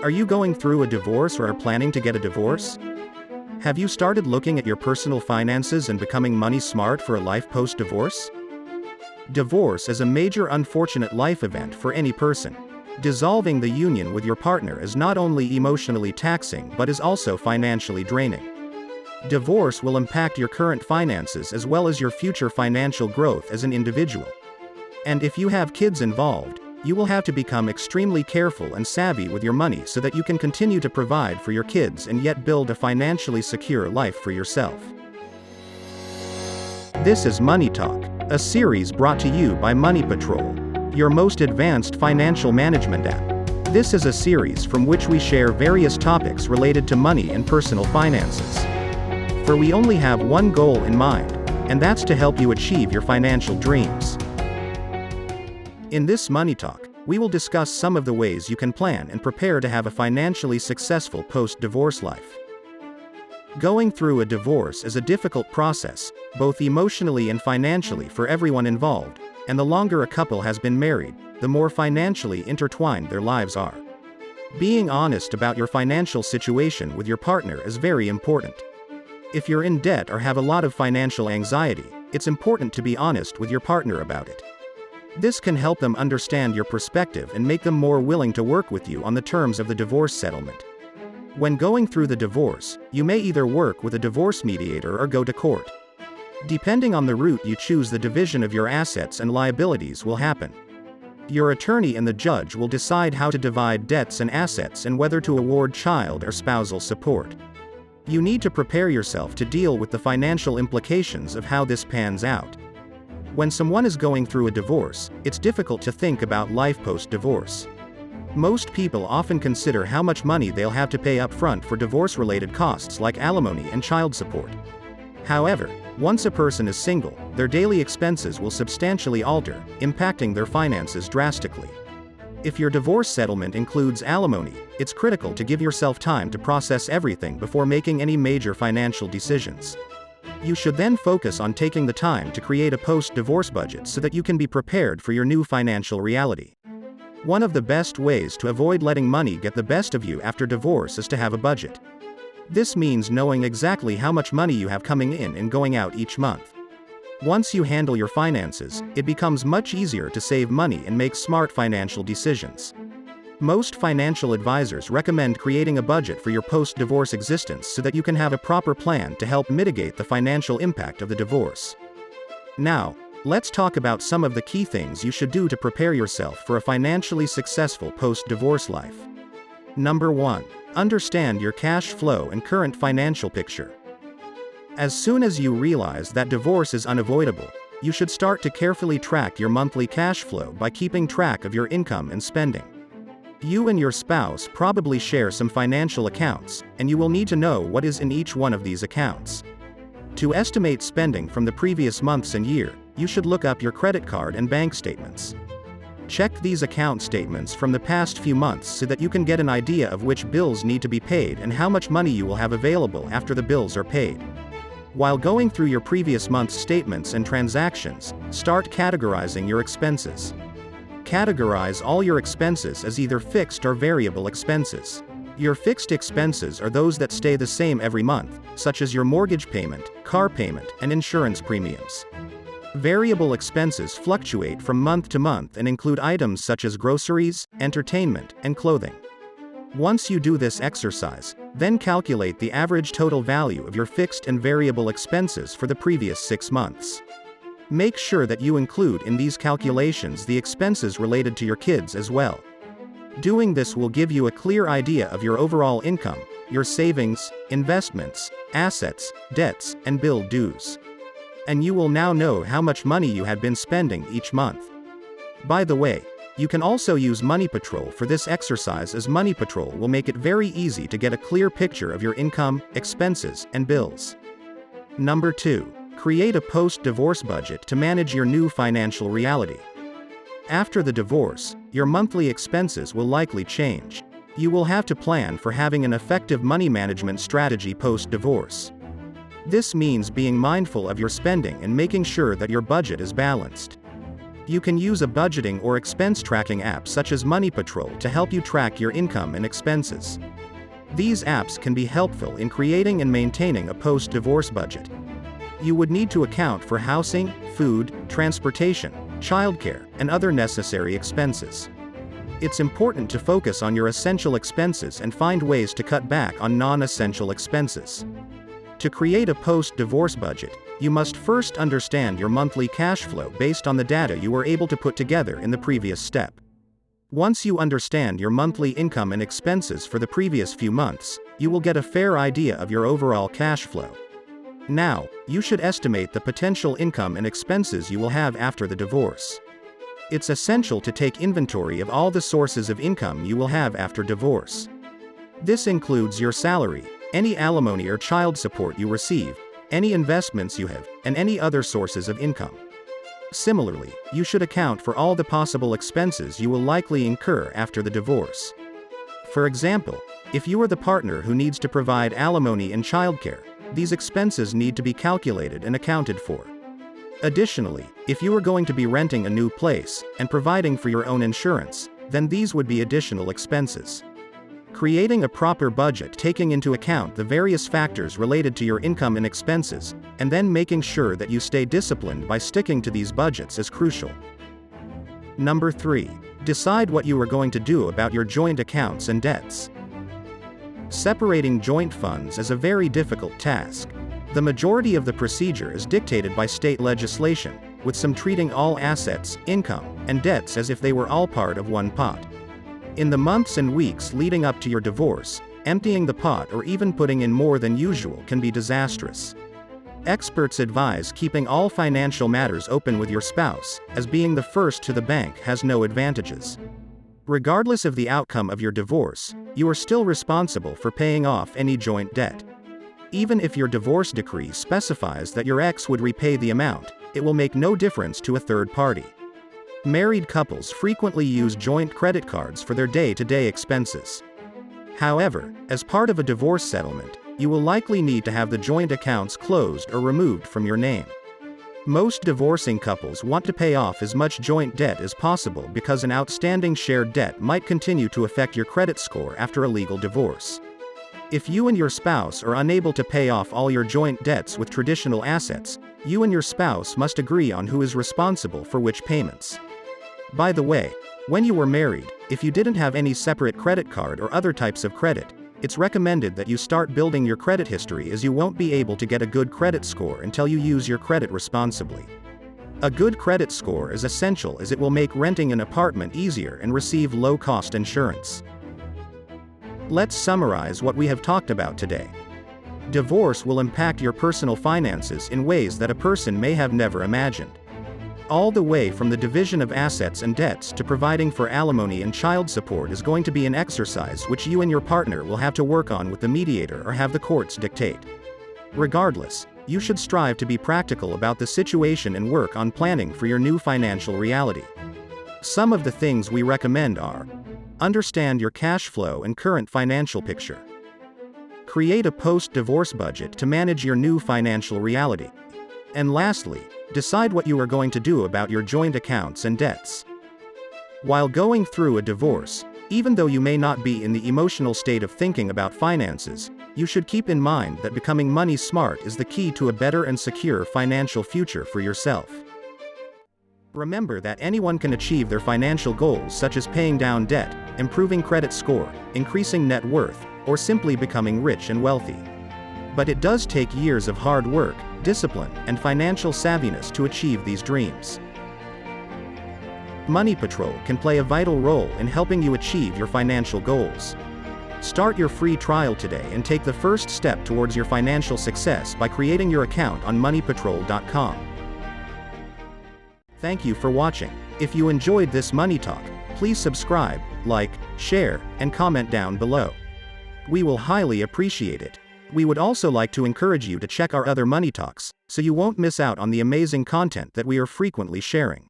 Are you going through a divorce or are planning to get a divorce? Have you started looking at your personal finances and becoming money smart for a life post-divorce? Divorce is a major unfortunate life event for any person. Dissolving the union with your partner is not only emotionally taxing but is also financially draining. Divorce will impact your current finances as well as your future financial growth as an individual. And if you have kids involved, you will have to become extremely careful and savvy with your money so that you can continue to provide for your kids and yet build a financially secure life for yourself. This is Money Talk, a series brought to you by MoneyPatrol, your most advanced financial management app. This is a series from which we share various topics related to money and personal finances. For we only have one goal in mind, and that's to help you achieve your financial dreams. In this Money Talk, we will discuss some of the ways you can plan and prepare to have a financially successful post-divorce life. Going through a divorce is a difficult process, both emotionally and financially for everyone involved, and the longer a couple has been married, the more financially intertwined their lives are. Being honest about your financial situation with your partner is very important. If you're in debt or have a lot of financial anxiety, it's important to be honest with your partner about it. This can help them understand your perspective and make them more willing to work with you on the terms of the divorce settlement. When going through the divorce, you may either work with a divorce mediator or go to court. Depending on the route you choose, the division of your assets and liabilities will happen. Your attorney and the judge will decide how to divide debts and assets and whether to award child or spousal support. You need to prepare yourself to deal with the financial implications of how this pans out. When someone is going through a divorce, it's difficult to think about life post-divorce. Most people often consider how much money they'll have to pay up front for divorce-related costs like alimony and child support. However, once a person is single, their daily expenses will substantially alter, impacting their finances drastically. If your divorce settlement includes alimony, it's critical to give yourself time to process everything before making any major financial decisions. You should then focus on taking the time to create a post-divorce budget so that you can be prepared for your new financial reality. One of the best ways to avoid letting money get the best of you after divorce is to have a budget. This means knowing exactly how much money you have coming in and going out each month. Once you handle your finances, it becomes much easier to save money and make smart financial decisions. Most financial advisors recommend creating a budget for your post-divorce existence so that you can have a proper plan to help mitigate the financial impact of the divorce. Now, let's talk about some of the key things you should do to prepare yourself for a financially successful post-divorce life. Number 1. Understand your cash flow and current financial picture. As soon as you realize that divorce is unavoidable, you should start to carefully track your monthly cash flow by keeping track of your income and spending. You and your spouse probably share some financial accounts, and you will need to know what is in each one of these accounts. To estimate spending from the previous months and year, you should look up your credit card and bank statements. Check these account statements from the past few months so that you can get an idea of which bills need to be paid and how much money you will have available after the bills are paid. While going through your previous month's statements and transactions, start categorizing your expenses. Categorize all your expenses as either fixed or variable expenses. Your fixed expenses are those that stay the same every month, such as your mortgage payment, car payment, and insurance premiums. Variable expenses fluctuate from month to month and include items such as groceries, entertainment, and clothing. Once you do this exercise, then calculate the average total value of your fixed and variable expenses for the previous 6 months. Make sure that you include in these calculations the expenses related to your kids as well. Doing this will give you a clear idea of your overall income, your savings, investments, assets, debts, and bill dues. And you will now know how much money you had been spending each month. By the way, you can also use MoneyPatrol for this exercise, as MoneyPatrol will make it very easy to get a clear picture of your income, expenses, and bills. Number 2. Create a post-divorce budget to manage your new financial reality. After the divorce, your monthly expenses will likely change. You will have to plan for having an effective money management strategy post-divorce. This means being mindful of your spending and making sure that your budget is balanced. You can use a budgeting or expense tracking app such as MoneyPatrol to help you track your income and expenses. These apps can be helpful in creating and maintaining a post-divorce budget. You would need to account for housing, food, transportation, childcare, and other necessary expenses. It's important to focus on your essential expenses and find ways to cut back on non-essential expenses. To create a post-divorce budget, you must first understand your monthly cash flow based on the data you were able to put together in the previous step. Once you understand your monthly income and expenses for the previous few months, you will get a fair idea of your overall cash flow. Now, you should estimate the potential income and expenses you will have after the divorce. It's essential to take inventory of all the sources of income you will have after divorce. This includes your salary, any alimony or child support you receive, any investments you have, and any other sources of income. Similarly, you should account for all the possible expenses you will likely incur after the divorce. For example, if you are the partner who needs to provide alimony and childcare, these expenses need to be calculated and accounted for. Additionally, if you are going to be renting a new place and providing for your own insurance, then these would be additional expenses. Creating a proper budget taking into account the various factors related to your income and expenses, and then making sure that you stay disciplined by sticking to these budgets is crucial. Number 3. Decide what you are going to do about your joint accounts and debts. Separating joint funds is a very difficult task. The majority of the procedure is dictated by state legislation, with some treating all assets, income, and debts as if they were all part of one pot. In the months and weeks leading up to your divorce, emptying the pot or even putting in more than usual can be disastrous. Experts advise keeping all financial matters open with your spouse, as being the first to the bank has no advantages. Regardless of the outcome of your divorce, you are still responsible for paying off any joint debt. Even if your divorce decree specifies that your ex would repay the amount, it will make no difference to a third party. Married couples frequently use joint credit cards for their day-to-day expenses. However, as part of a divorce settlement, you will likely need to have the joint accounts closed or removed from your name. Most divorcing couples want to pay off as much joint debt as possible because an outstanding shared debt might continue to affect your credit score after a legal divorce. If you and your spouse are unable to pay off all your joint debts with traditional assets, you and your spouse must agree on who is responsible for which payments. By the way, when you were married, if you didn't have any separate credit card or other types of credit, it's recommended that you start building your credit history, as you won't be able to get a good credit score until you use your credit responsibly. A good credit score is essential as it will make renting an apartment easier and receive low-cost insurance. Let's summarize what we have talked about today. Divorce will impact your personal finances in ways that a person may have never imagined. All the way from the division of assets and debts to providing for alimony and child support is going to be an exercise which you and your partner will have to work on with the mediator or have the courts dictate. Regardless, you should strive to be practical about the situation and work on planning for your new financial reality. Some of the things we recommend are: understand your cash flow and current financial picture. Create a post-divorce budget to manage your new financial reality. And lastly, decide what you are going to do about your joint accounts and debts. While going through a divorce, even though you may not be in the emotional state of thinking about finances, you should keep in mind that becoming money smart is the key to a better and secure financial future for yourself. Remember that anyone can achieve their financial goals, such as paying down debt, improving credit score, increasing net worth, or simply becoming rich and wealthy. But it does take years of hard work, discipline, and financial savviness to achieve these dreams. MoneyPatrol can play a vital role in helping you achieve your financial goals. Start your free trial today and take the first step towards your financial success by creating your account on MoneyPatrol.com. Thank you for watching. If you enjoyed this Money Talk, please subscribe, like, share, and comment down below. We will highly appreciate it. We would also like to encourage you to check our other Money Talks, so you won't miss out on the amazing content that we are frequently sharing.